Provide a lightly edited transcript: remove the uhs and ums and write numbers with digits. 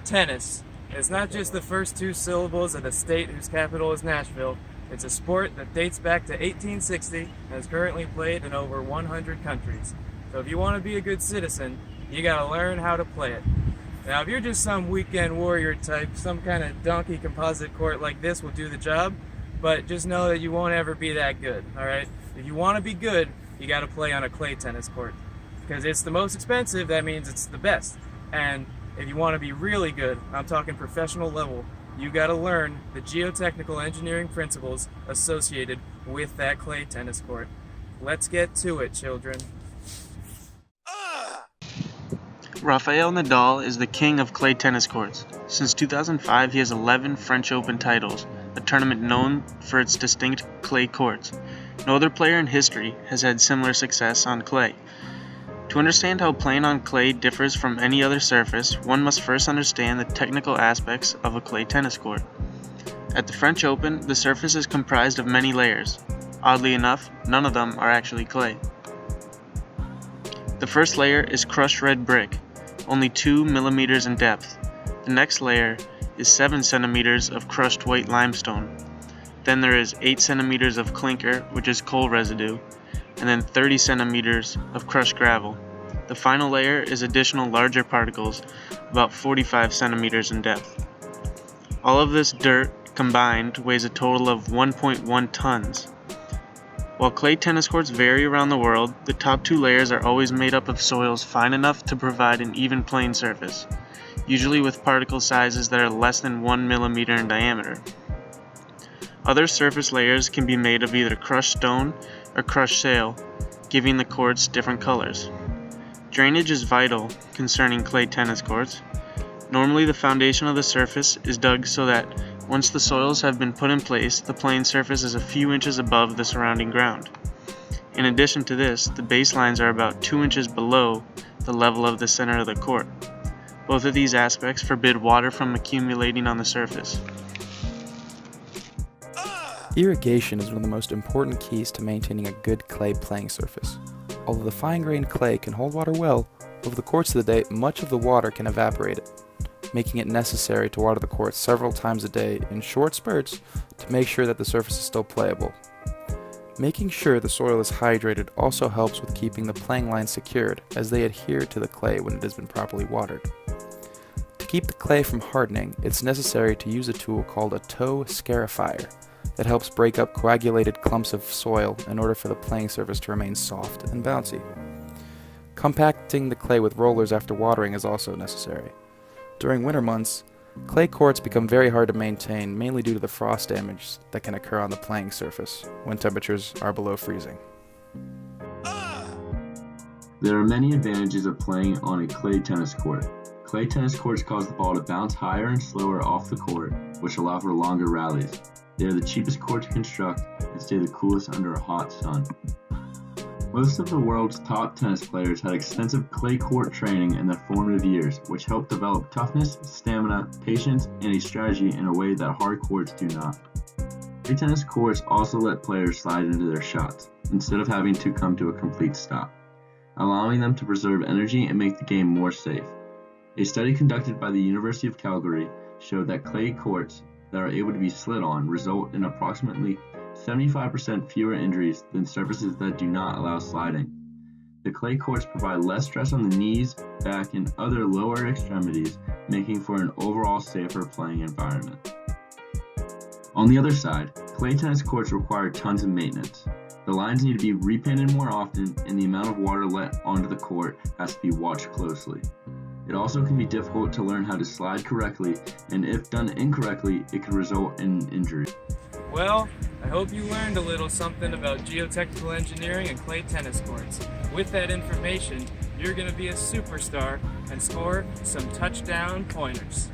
Tennis. It's not just the first two syllables of the state whose capital is Nashville. It's a sport that dates back to 1860 and is currently played in over 100 countries. So if you want to be a good citizen, you gotta learn how to play it. Now if you're just some weekend warrior type, some kind of donkey composite court like this will do the job, but just know that you won't ever be that good, alright? If you want to be good, you gotta play on a clay tennis court. Because it's the most expensive, that means it's the best. And if you want to be really good, I'm talking professional level, you got to learn the geotechnical engineering principles associated with that clay tennis court. Let's get to it, children. Rafael Nadal is the king of clay tennis courts. Since 2005, he has 11 French Open titles, a tournament known for its distinct clay courts. No other player in history has had similar success on clay. To understand how playing on clay differs from any other surface, one must first understand the technical aspects of a clay tennis court. At the French Open, the surface is comprised of many layers. Oddly enough, none of them are actually clay. The first layer is crushed red brick, only 2 millimeters in depth. The next layer is 7 centimeters of crushed white limestone. Then there is 8 centimeters of clinker, which is coal residue, and then 30 centimeters of crushed gravel. The final layer is additional larger particles, about 45 centimeters in depth. All of this dirt combined weighs a total of 1.1 tons. While clay tennis courts vary around the world, the top 2 layers are always made up of soils fine enough to provide an even playing surface, usually with particle sizes that are less than 1 millimeter in diameter. Other surface layers can be made of either crushed stone or crushed shale, giving the courts different colors. Drainage is vital concerning clay tennis courts. Normally the foundation of the surface is dug so that once the soils have been put in place, the playing surface is a few inches above the surrounding ground. In addition to this, the baselines are about 2 inches below the level of the center of the court. Both of these aspects forbid water from accumulating on the surface. Irrigation is one of the most important keys to maintaining a good clay playing surface. Although the fine-grained clay can hold water well, over the course of the day, much of the water can evaporate it, making it necessary to water the court several times a day in short spurts to make sure that the surface is still playable. Making sure the soil is hydrated also helps with keeping the playing lines secured, as they adhere to the clay when it has been properly watered. To keep the clay from hardening, it's necessary to use a tool called a toe scarifier that helps break up coagulated clumps of soil in order for the playing surface to remain soft and bouncy. Compacting the clay with rollers after watering is also necessary. During winter months, clay courts become very hard to maintain, mainly due to the frost damage that can occur on the playing surface when temperatures are below freezing. There are many advantages of playing on a clay tennis court. Clay tennis courts cause the ball to bounce higher and slower off the court, which allow for longer rallies. They are the cheapest court to construct and stay the coolest under a hot sun. Most of the world's top tennis players had extensive clay court training in their formative years, which helped develop toughness, stamina, patience, and a strategy in a way that hard courts do not. Clay tennis courts also let players slide into their shots, instead of having to come to a complete stop, allowing them to preserve energy and make the game more safe. A study conducted by the University of Calgary showed that clay courts that are able to be slid on result in approximately 75% fewer injuries than surfaces that do not allow sliding. The clay courts provide less stress on the knees, back, and other lower extremities, making for an overall safer playing environment. On the other side, clay tennis courts require tons of maintenance. The lines need to be repainted more often, and the amount of water let onto the court has to be watched closely. It also can be difficult to learn how to slide correctly, and if done incorrectly, it could result in injury. Well, I hope you learned a little something about geotechnical engineering and clay tennis courts. With that information, you're going to be a superstar and score some touchdown pointers.